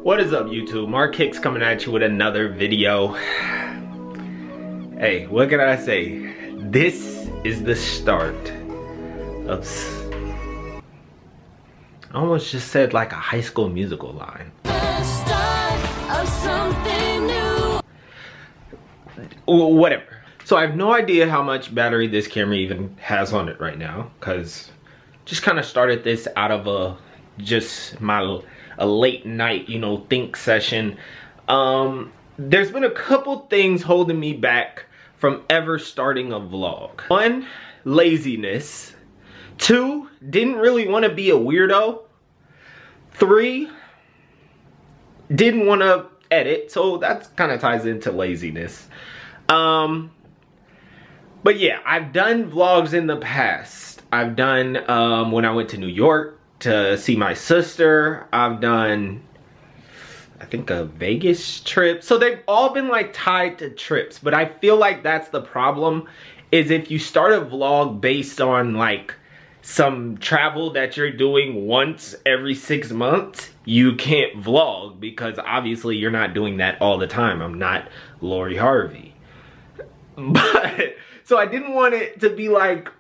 What is up, YouTube? Mark Hicks coming at you with another video. Hey, what can I say? This is the start of... I almost just said like a High School Musical line. The start of something new. Whatever. So I have no idea how much battery this camera even has on it right now, because just kind of started this out of a late night, you know, think session. There's been a couple things holding me back from ever starting a vlog. One, laziness. Two, didn't really want to be a weirdo. Three, didn't want to edit, so that kind of ties into laziness. But yeah, I've done vlogs in the past. I've done when I went to New York to see my sister. I've done, I think, a Vegas trip. So they've all been like tied to trips, but I feel like that's the problem, is if you start a vlog based on like some travel that you're doing once every 6 months, you can't vlog, because obviously you're not doing that all the time. I'm not Lori Harvey. But so I didn't want it to be like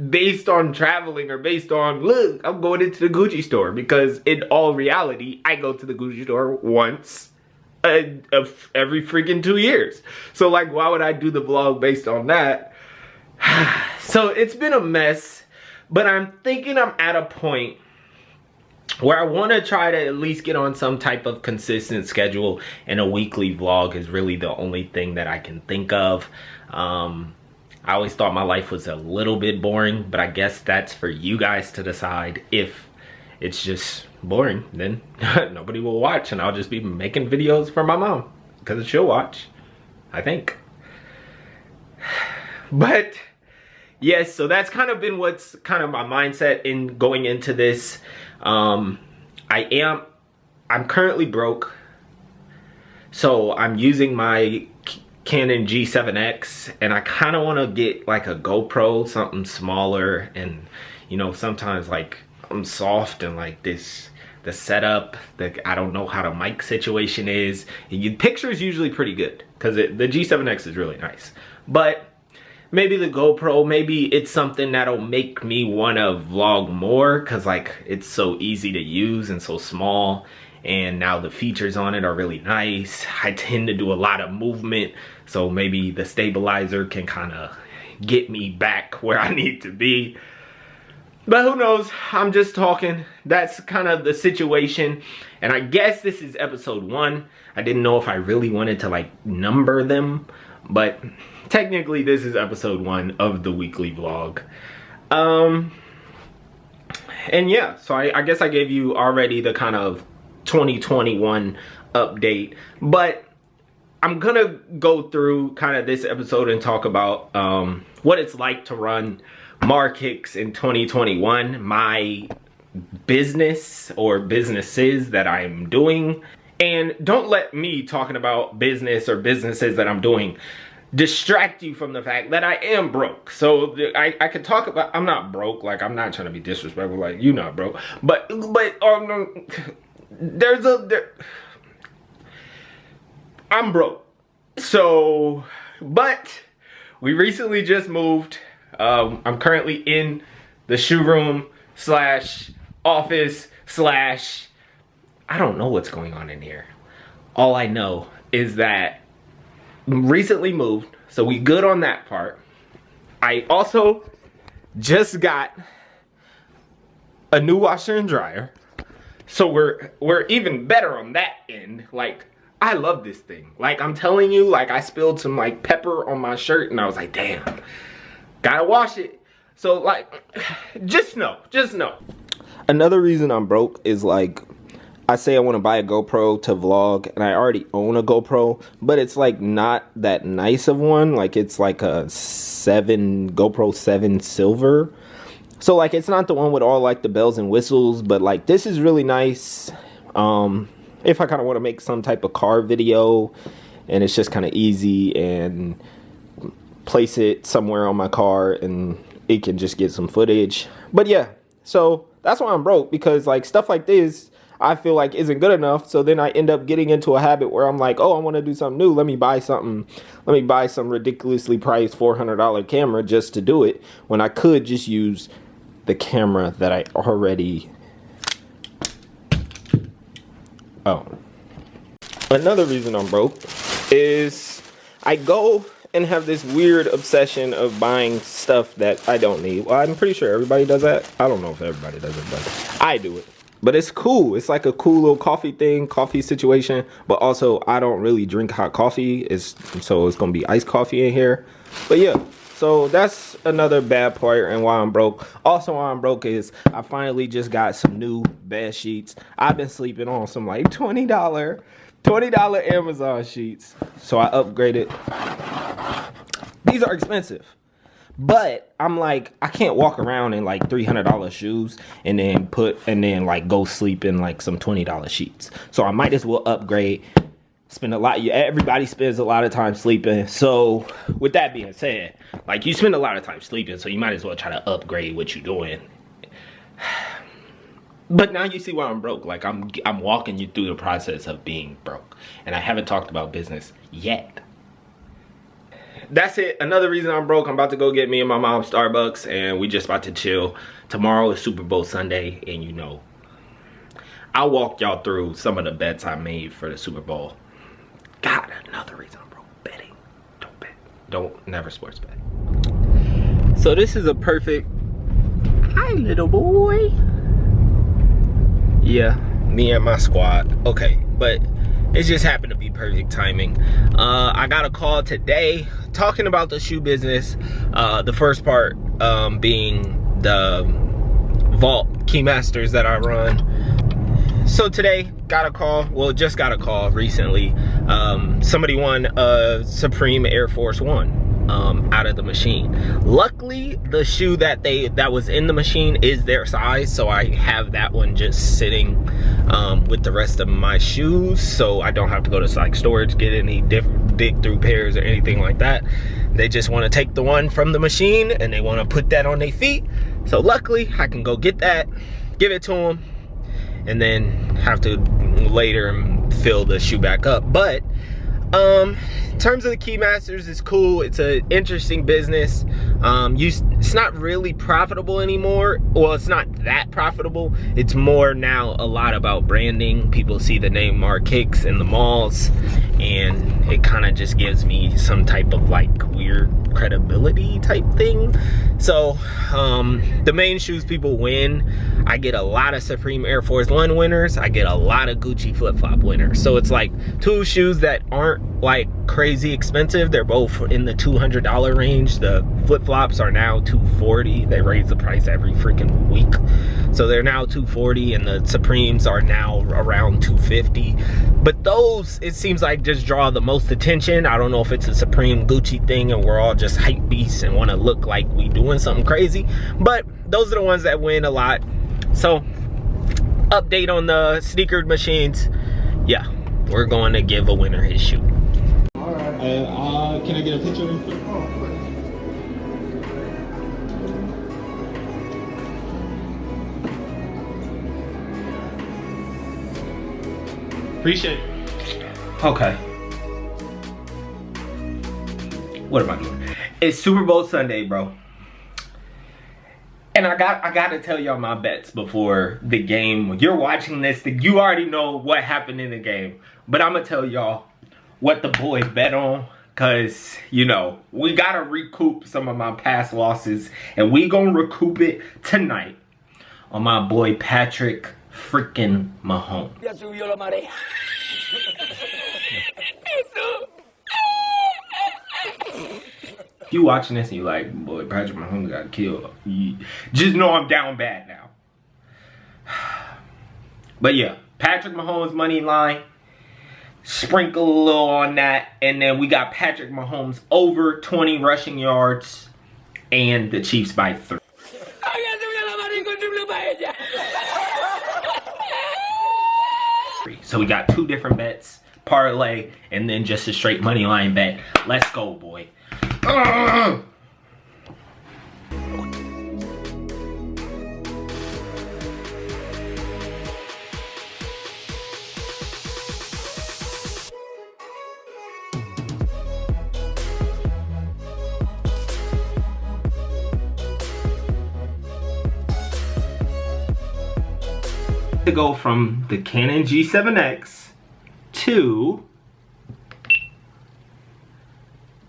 based on traveling or based on, look, I'm going into the Gucci store, because in all reality, I go to the Gucci store once every freaking 2 years. So like, why would I do the vlog based on that? So it's been a mess, but I'm thinking I'm at a point where I want to try to at least get on some type of consistent schedule, and a weekly vlog is really the only thing that I can think of. I always thought my life was a little bit boring, but I guess that's for you guys to decide. If it's just boring, then nobody will watch, and I'll just be making videos for my mom, because she'll watch, I think. But yes, so that's kind of been what's kind of my mindset in going into this. I'm currently broke, so I'm using my Canon G7X, and I kind of want to get like a GoPro, something smaller. And you know, sometimes like I'm soft, and like the setup, I don't know how the mic situation is. Picture's usually pretty good, because the G7X is really nice, but maybe the GoPro, maybe it's something that'll make me want to vlog more, because like it's so easy to use and so small, and now the features on it are really nice. I tend to do a lot of movement, so maybe the stabilizer can kind of get me back where I need to be. But who knows? I'm just talking. That's kind of the situation. And I guess this is episode 1. I didn't know if I really wanted to like number them, but technically this is episode 1 of the weekly vlog. And yeah, so I guess I gave you already the kind of 2021 update, but I'm gonna go through kind of this episode and talk about what it's like to run Mark Hicks in 2021, my business or businesses that I'm doing. And don't let me talking about business or businesses that I'm doing distract you from the fact that I am broke. So I could talk about, I'm not broke, like I'm not trying to be disrespectful, like you're not broke, but I'm broke. So, but we recently just moved. I'm currently in the showroom slash office slash, I don't know what's going on in here. All I know is that recently moved, so we good on that part. I also just got a new washer and dryer, so we're even better on that end. Like, I love this thing. Like, I'm telling you, like, I spilled some like pepper on my shirt, and I was like, damn, gotta wash it. So like, just know. Another reason I'm broke is like, I say I want to buy a GoPro to vlog, and I already own a GoPro, but it's like not that nice of one. Like, it's like a GoPro 7 Silver. So like, it's not the one with all like the bells and whistles, but like this is really nice. If I kind of want to make some type of car video, and it's just kind of easy, and place it somewhere on my car and it can just get some footage. But yeah, so that's why I'm broke, because like stuff like this I feel like isn't good enough. So then I end up getting into a habit where I'm like, oh, I want to do something new. Let me buy something. Let me buy some ridiculously priced $400 camera just to do it, when I could just use the camera that I already. Oh, another reason I'm broke is I go and have this weird obsession of buying stuff that I don't need. Well, I'm pretty sure everybody does that. I don't know if everybody does it, but I do it. But it's cool. It's like a cool little coffee situation. But also, I don't really drink hot coffee. So it's going to be iced coffee in here. But yeah, so that's another bad part and why I'm broke. Also, why I'm broke is I finally just got some new bed sheets. I've been sleeping on some like $20 Amazon sheets. So I upgraded. These are expensive. But I'm like, I can't walk around in like $300 shoes and then like go sleep in like some $20 sheets. So I might as well upgrade. Spend a lot. Everybody spends a lot of time sleeping. So with that being said, like you spend a lot of time sleeping, so you might as well try to upgrade what you're doing. But now you see why I'm broke. Like I'm walking you through the process of being broke, and I haven't talked about business yet. That's it. Another reason I'm broke. I'm about to go get me and my mom Starbucks, and we just about to chill. Tomorrow is Super Bowl Sunday, and you know, I'll walk y'all through some of the bets I made for the Super Bowl. God, another reason I'm broke. Betting. Don't bet. Don't never sports bet. So this is a perfect. Hi, little boy. Yeah, me and my squad. Okay, but it just happened to be perfect timing. I got a call today talking about the shoe business. The first part being the vault Keymasters that I run. So today, got a call. Well, just got a call recently. Somebody won a Supreme Air Force One out of the machine. Luckily, the shoe that was in the machine is their size, so I have that one just sitting with the rest of my shoes, so I don't have to go to like storage, get any dig through pairs or anything like that. They just want to take the one from the machine and they want to put that on their feet. So luckily, I can go get that, give it to them, and then have to later fill the shoe back up. But in terms of the Keymasters, it's cool. It's an interesting business. It's not really profitable anymore. Well, it's not that profitable. It's more now a lot about branding. People see the name Mark Hicks in the malls, and it kind of just gives me some type of like weird credibility type thing. So the main shoes people win. I get a lot of Supreme Air Force One winners. I get a lot of Gucci flip-flop winners. So it's like two shoes that aren't like crazy expensive. They're both in the $200 range. The flip-flops are now $240. They raise the price every freaking week. So they're now $240, and the Supremes are now around $250. But those, it seems like, just draw the most attention. I don't know if it's a Supreme Gucci thing and we're all just hype beasts and want to look like we doing something crazy. But those are the ones that win a lot. So, update on the sneaker machines. Yeah, we're going to give a winner his shoe. All right. Can I get a picture of him? Oh, of course. Appreciate it. Okay. What am I doing? It's Super Bowl Sunday, bro. And I got to tell y'all my bets before the game. When you're watching this, you already know what happened in the game. But I'm going to tell y'all what the boy bet on. Because, you know, we got to recoup some of my past losses. And we going to recoup it tonight on my boy Patrick freaking Mahomes. If you watching this and you like, boy, Patrick Mahomes got killed, just know I'm down bad now. But yeah, Patrick Mahomes money line, sprinkle a little on that, and then we got Patrick Mahomes over 20 rushing yards and the Chiefs by 3. So we got two different bets, parlay, and then just a straight money line bet. Let's go, boy. to go from the Canon G7X to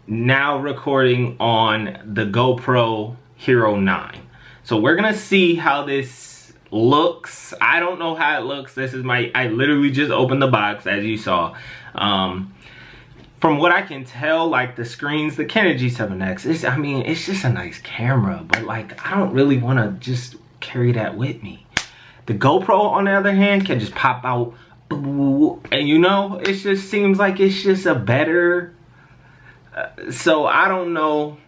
now recording on the GoPro Hero 9. So we're gonna see how this looks. I don't know how it looks. This is I literally just opened the box, as you saw. From what I can tell, like the screens, the Canon G7X, I mean, it's just a nice camera, but like, I don't really wanna just carry that with me. The GoPro, on the other hand, can just pop out, and you know, it just seems like it's just a better, so I don't know.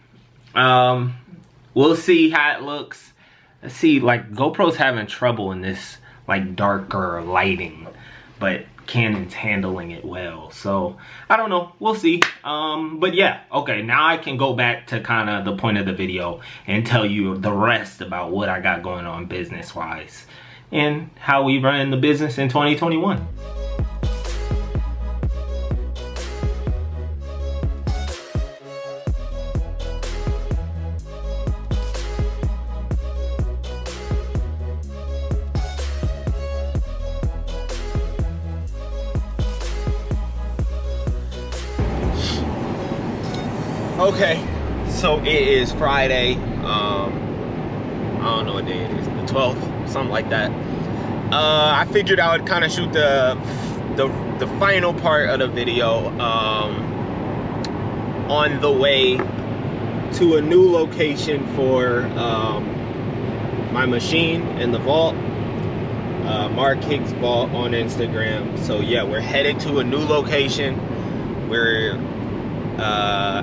We'll see how it looks. Let's see, like GoPro's having trouble in this like darker lighting, but Canon's handling it well. So I don't know, we'll see. But yeah, okay, now I can go back to kind of the point of the video and tell you the rest about what I got going on business wise and how we run the business in 2021. Okay, so it is Friday. I don't know what day it is, the 12th, something like that. I figured I would kind of shoot the final part of the video on the way to a new location for my machine in the vault, Mark Hicks Vault on Instagram. So yeah, we're headed to a new location.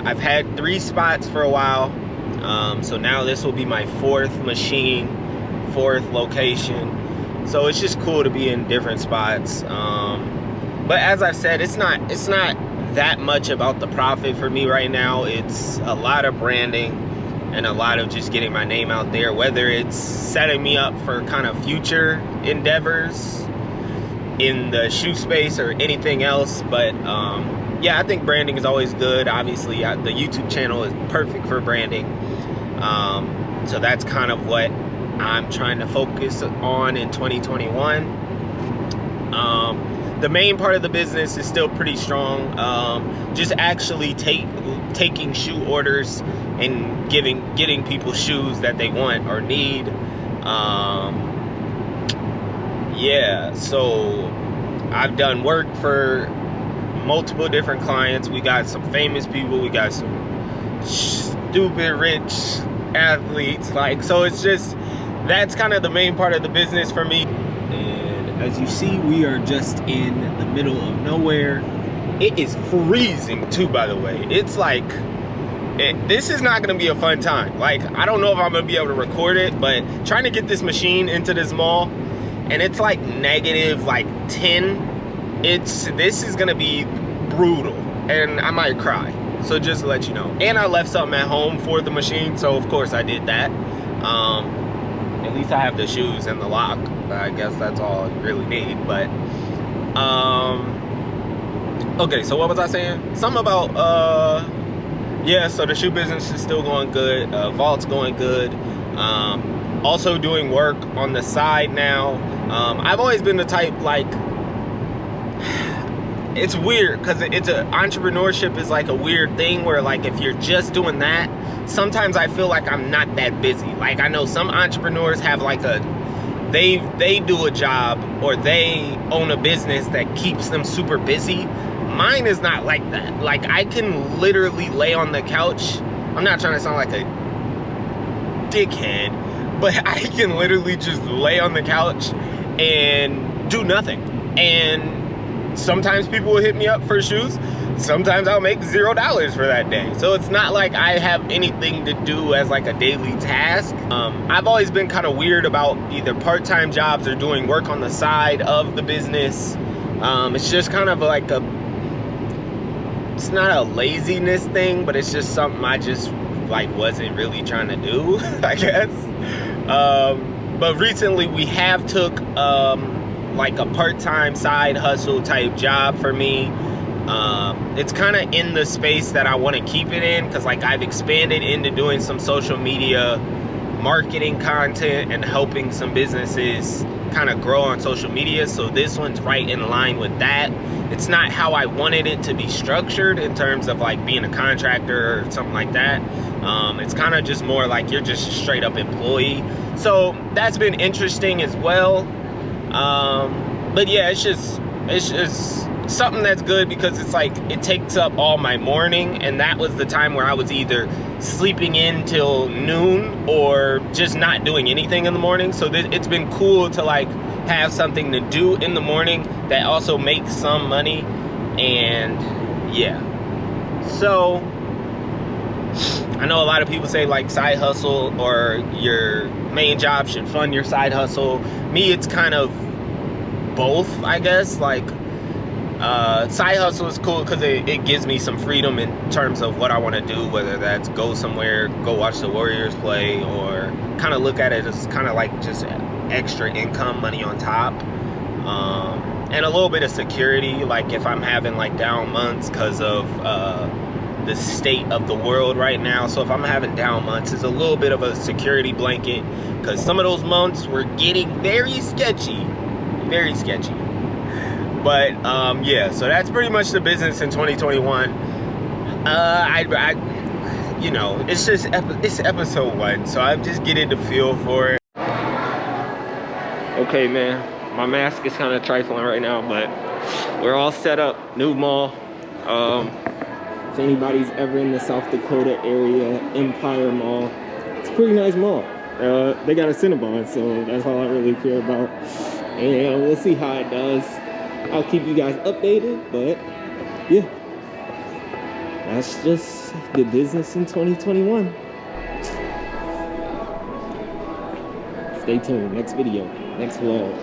I've had 3 spots for a while, so now this will be my 4th machine, 4th location. So it's just cool to be in different spots. But as I've said, it's not that much about the profit for me right now. It's a lot of branding and a lot of just getting my name out there, whether it's setting me up for kind of future endeavors in the shoe space or anything else. But yeah, I think branding is always good. Obviously, the YouTube channel is perfect for branding. So that's kind of what I'm trying to focus on in 2021. The main part of the business is still pretty strong. Just actually taking shoe orders and getting people shoes that they want or need. Yeah, so I've done work for multiple different clients. We got some famous people, we got some stupid rich athletes, like, so it's just, that's kind of the main part of the business for me. And as you see, we are just in the middle of nowhere. It is freezing too, by the way. It's like, this is not gonna be a fun time. Like, I don't know if I'm gonna be able to record it, but trying to get this machine into this mall, and it's like negative like 10. This is gonna be brutal, and I might cry. So just to let you know. And I left something at home for the machine, so of course I did that. At least I have the shoes and the lock. I guess that's all I really need. But okay, so what was I saying? Something about yeah, so the shoe business is still going good. Vault's going good. Also doing work on the side now. I've always been the type, like, it's weird because entrepreneurship is like a weird thing where, like, if you're just doing that, sometimes I feel like I'm not that busy. Like, I know some entrepreneurs have like they do a job or they own a business that keeps them super busy. Mine is not like that. Like, I can literally lay on the couch. I'm not trying to sound like a dickhead, but I can literally just lay on the couch and do nothing. And sometimes people will hit me up for shoes. Sometimes I'll make $0 for that day. So it's not like I have anything to do as like a daily task. I've always been kind of weird about either part-time jobs or doing work on the side of the business. It's just kind of like it's not a laziness thing, but it's just something I just like wasn't really trying to do, I guess. But recently we have took like a part-time side hustle type job for me. It's kind of in the space that I want to keep it in, because like I've expanded into doing some social media marketing content and helping some businesses kind of grow on social media, so this one's right in line with that. It's not how I wanted it to be structured in terms of like being a contractor or something like that. It's kind of just more like you're just a straight up employee, so that's been interesting as well. But yeah, it's just something that's good, because it's like it takes up all my morning, and that was the time where I was either sleeping in till noon or just not doing anything in the morning. So it's been cool to like have something to do in the morning that also makes some money. And yeah, so I know a lot of people say like side hustle or your main job should fund your side hustle. Me, it's kind of both, I guess. Like side hustle is cool because it gives me some freedom in terms of what I want to do, whether that's go somewhere, go watch the Warriors play, or kind of look at it as kind of like just extra income, money on top, and a little bit of security, like if I'm having like down months because of the state of the world right now. So if I'm having down months, it's a little bit of a security blanket, because some of those months were getting very sketchy. But yeah, so that's pretty much the business in 2021. You know, it's episode 1, so I'm just getting the feel for it. Okay, man, my mask is kind of trifling right now, but we're all set up. New mall. If anybody's ever in the South Dakota area, Empire Mall, it's a pretty nice mall. They got a Cinnabon, so that's all I really care about. And we'll see how it does. I'll keep you guys updated, but yeah, that's just the business in 2021. Stay tuned. Next video, next vlog.